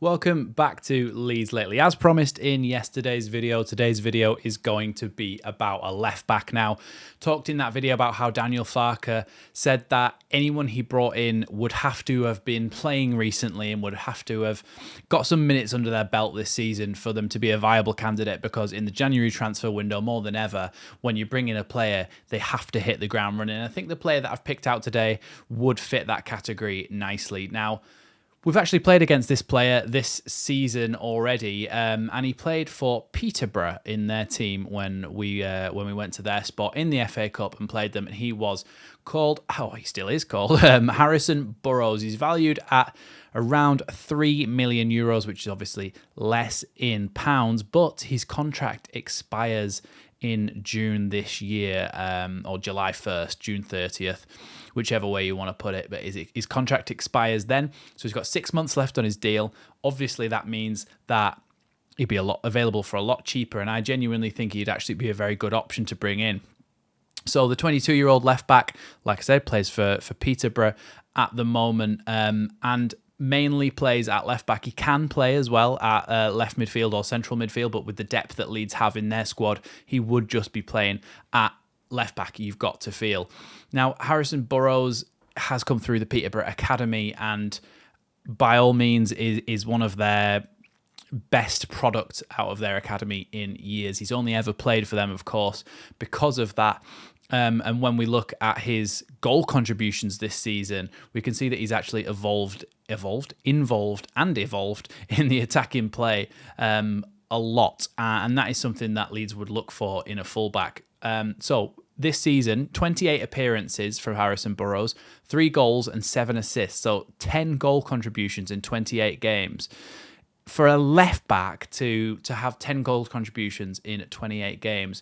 Welcome back to Leeds Lately. As promised in yesterday's video, today's video is going to be about a left back. Now, talked in that video about how Daniel Farke said that anyone he brought in would have to have been playing recently and would have to have got some minutes under their belt this season for them to be a viable candidate, because in the January transfer window, more than ever, when you bring in a player, they have to hit the ground running. And I think the player that I've picked out today would fit that category nicely. Now, we've actually played against this player this season already, and he played for Peterborough in their team when we went to their spot in the FA Cup and played them. And he was called, he still is called, Harrison Burrows. He's valued at around €3 million, which is obviously less in pounds, but his contract expires in June this year, or July 1st, June 30th, whichever way you want to put it. But his contract expires then, so he's got 6 months left on his deal. Obviously, that means that he'd be available for a lot cheaper, and I genuinely think he'd actually be a very good option to bring in. So the 22-year-old left back, like I said, plays for Peterborough at the moment, and mainly plays at left back. He can play as well at left midfield or central midfield, but with the depth that Leeds have in their squad, he would just be playing at left back, you've got to feel. Now, Harrison Burrows has come through the Peterborough Academy and by all means is one of their best products out of their academy in years. He's only ever played for them, of course, because of that. And when we look at his goal contributions this season, we can see that he's actually involved in the attacking play a lot. And that is something that Leeds would look for in a fullback. So this season, 28 appearances from Harrison Burrows, 3 goals and 7 assists. So 10 goal contributions in 28 games. For a left back to have 10 goal contributions in 28 games,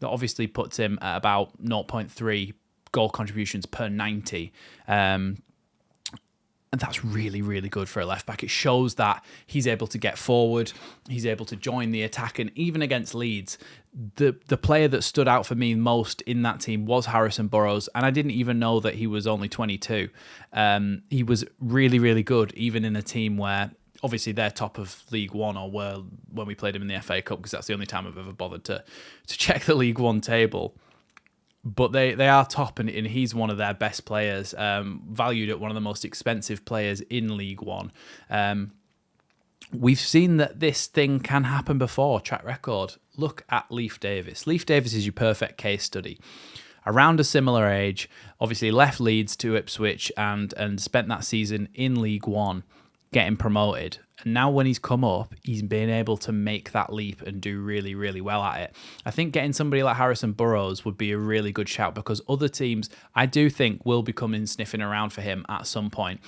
that obviously puts him at about 0.3 goal contributions per 90. And that's really, really good for a left back. It shows that he's able to get forward, he's able to join the attack, and even against Leeds, the player that stood out for me most in that team was Harrison Burrows, and I didn't even know that he was only 22. He was really, really good, even in a team where obviously they're top of League One, or were when we played him in the FA Cup, because that's the only time I've ever bothered to check the League One table. But they are top, and he's one of their best players, valued at one of the most expensive players in League One. We've seen that this thing can happen before, track record. Look at Leif Davis. Leif Davis is your perfect case study. Around a similar age, obviously left Leeds to Ipswich and spent that season in League One, getting promoted. And now when he's come up, he's been able to make that leap and do really, really well at it. I think getting somebody like Harrison Burrows would be a really good shout, because other teams, I do think, will be coming sniffing around for him at some point.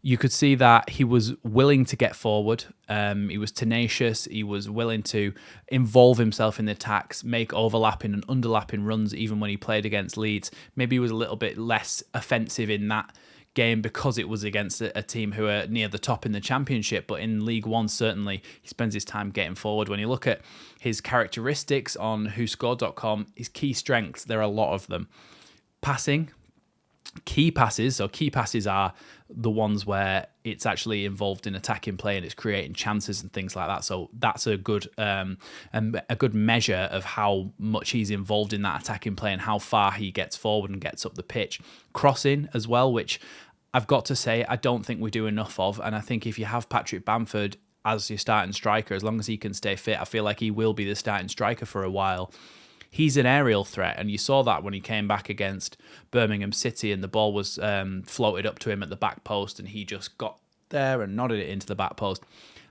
You could see that he was willing to get forward. He was tenacious. He was willing to involve himself in the attacks, make overlapping and underlapping runs, even when he played against Leeds. Maybe he was a little bit less offensive in that game because it was against a team who are near the top in the Championship, but in League One, certainly he spends his time getting forward. When you look at his characteristics on whoscored.com, his key strengths, there are a lot of them. Passing, key passes. So key passes are the ones where it's actually involved in attacking play and it's creating chances and things like that. So that's a good measure of how much he's involved in that attacking play and how far he gets forward and gets up the pitch. Crossing as well, which I've got to say I don't think we do enough of. And I think if you have Patrick Bamford as your starting striker, as long as he can stay fit, I feel like he will be the starting striker for a while. He's an aerial threat, and you saw that when he came back against Birmingham City and the ball was floated up to him at the back post and he just got there and nodded it into the back post.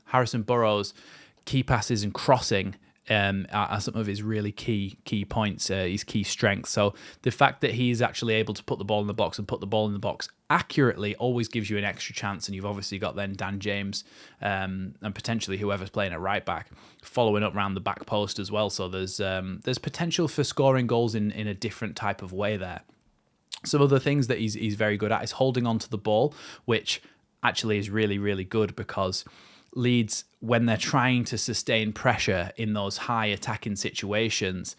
Harrison Burrows, key passes and crossing are some of his really key points, his key strengths. So the fact that he's actually able to put the ball in the box and put the ball in the box accurately always gives you an extra chance. And you've obviously got then Dan James and potentially whoever's playing at right back following up around the back post as well. So there's potential for scoring goals in a different type of way there. Some of the things that he's very good at is holding on to the ball, which actually is really, really good, because Leeds, when they're trying to sustain pressure in those high attacking situations,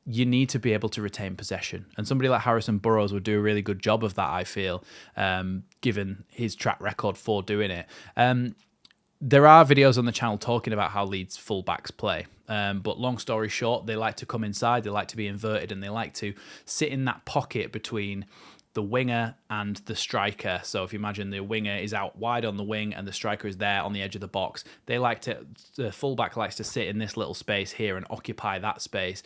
you need to be able to retain possession. And somebody like Harrison Burrows would do a really good job of that, I feel, given his track record for doing it. There are videos on the channel talking about how Leeds fullbacks play. But long story short, they like to come inside, they like to be inverted, and they like to sit in that pocket between the winger and the striker. So if you imagine the winger is out wide on the wing and the striker is there on the edge of the box, the fullback likes to sit in this little space here and occupy that space.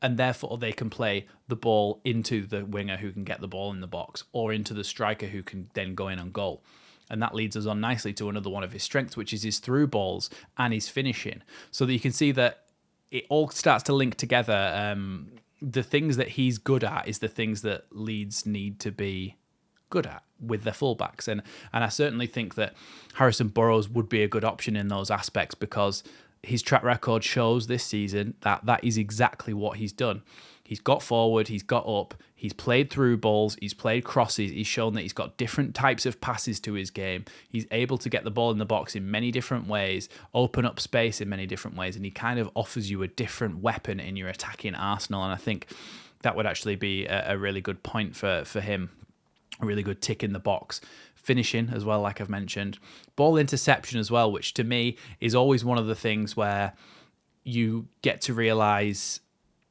And therefore they can play the ball into the winger who can get the ball in the box, or into the striker who can then go in on goal. And that leads us on nicely to another one of his strengths, which is his through balls and his finishing. So that you can see that it all starts to link together. The things that he's good at is the things that Leeds need to be good at with their fullbacks. And I certainly think that Harrison Burrows would be a good option in those aspects, because his track record shows this season that that is exactly what he's done. He's got forward, he's got up, he's played through balls, he's played crosses, he's shown that he's got different types of passes to his game. He's able to get the ball in the box in many different ways, open up space in many different ways, and he kind of offers you a different weapon in your attacking arsenal. And I think that would actually be a really good point for him, a really good tick in the box. Finishing as well, like I've mentioned. Ball interception as well, which to me is always one of the things where you get to realise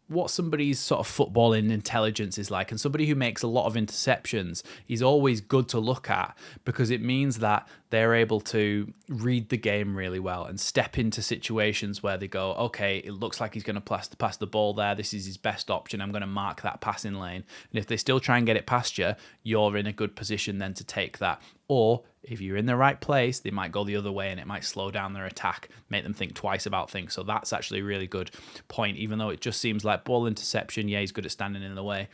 what somebody's sort of footballing intelligence is like. And somebody who makes a lot of interceptions is always good to look at, because it means that they're able to read the game really well and step into situations where they go, okay, it looks like he's going to pass the ball there. This is his best option. I'm going to mark that passing lane. And if they still try and get it past you, you're in a good position then to take that. Or if you're in the right place, they might go the other way and it might slow down their attack, make them think twice about things. So that's actually a really good point, even though it just seems like ball interception, yeah, he's good at standing in the way.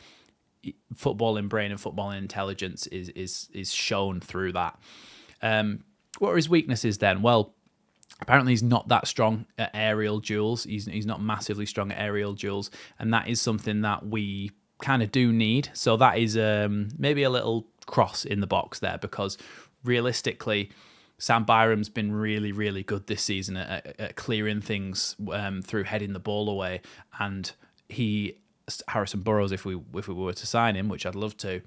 Footballing brain and footballing intelligence is shown through that. What are his weaknesses then? Well, apparently he's not that strong at aerial duels. He's not massively strong at aerial duels, and that is something that we kind of do need. So that is maybe a little cross in the box there, because realistically, Sam Byram's been really, really good this season at clearing things through heading the ball away, and Harrison Burrows, if we were to sign him, which I'd love to,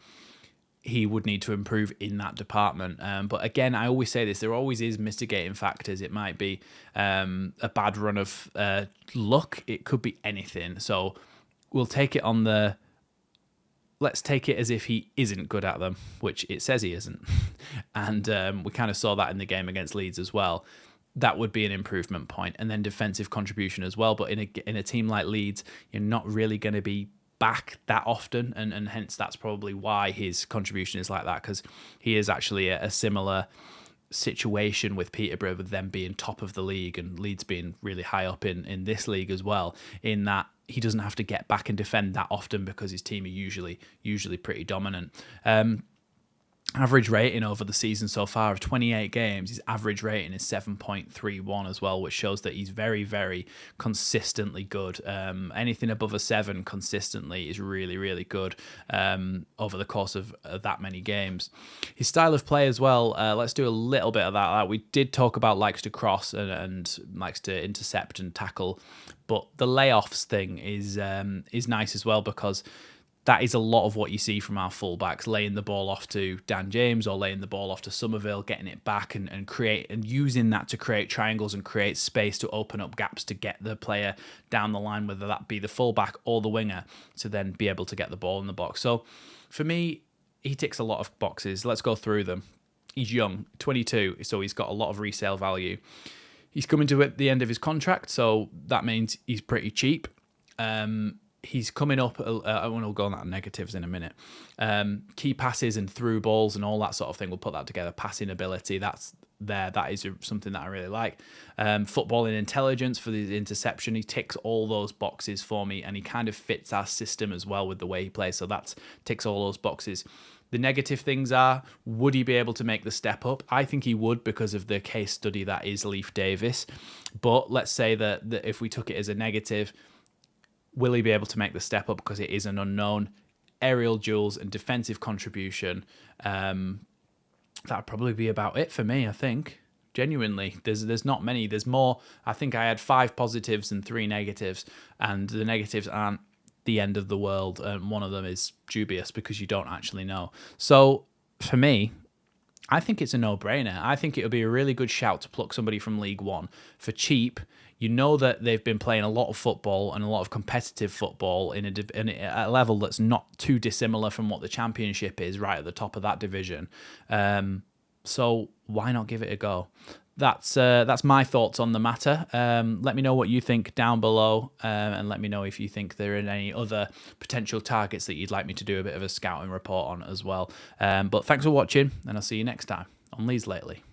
he would need to improve in that department. But again, I always say this, there always is mitigating factors. It might be a bad run of luck. It could be anything. So we'll take it on let's take it as if he isn't good at them, which it says he isn't. And we kind of saw that in the game against Leeds as well. That would be an improvement point. And then defensive contribution as well. But in a team like Leeds, you're not really going to be back that often, and hence that's probably why his contribution is like that, because he is actually a similar situation with Peterborough, with them being top of the league and Leeds being really high up in this league as well, in that he doesn't have to get back and defend that often because his team are usually pretty dominant. Average rating over the season so far of 28 games, his average rating is 7.31 as well, which shows that he's very, very consistently good. Anything above a 7 consistently is really, really good over the course of that many games. His style of play as well, let's do a little bit of that. We did talk about likes to cross and likes to intercept and tackle, but the layoffs thing is nice as well, because that is a lot of what you see from our fullbacks, laying the ball off to Dan James or laying the ball off to Somerville, getting it back and using that to create triangles and create space to open up gaps to get the player down the line, whether that be the fullback or the winger, to then be able to get the ball in the box. So for me, he ticks a lot of boxes. Let's go through them. He's young, 22, so he's got a lot of resale value. He's coming to the end of his contract, so that means he's pretty cheap. He's coming up, I want to go on that negatives in a minute. Key passes and through balls and all that sort of thing, we'll put that together. Passing ability, that is something that I really like. Footballing intelligence for the interception, he ticks all those boxes for me, and he kind of fits our system as well with the way he plays, so that ticks all those boxes. The negative things are, would he be able to make the step up? I think he would, because of the case study that is Leif Davis. But let's say that if we took it as a negative, will he be able to make the step up, because it is an unknown? Aerial duels and defensive contribution, that'd probably be about it for me, I think. Genuinely, there's not many. There's more. I think I had 5 positives and 3 negatives, and the negatives aren't the end of the world. One of them is dubious because you don't actually know. So for me, I think it's a no-brainer. I think it would be a really good shout to pluck somebody from League One for cheap. You know that they've been playing a lot of football and a lot of competitive football in a level that's not too dissimilar from what the Championship is, right at the top of that division. So why not give it a go? That's my thoughts on the matter. Let me know what you think down below, and let me know if you think there are any other potential targets that you'd like me to do a bit of a scouting report on as well. But thanks for watching, and I'll see you next time on Leeds Lately.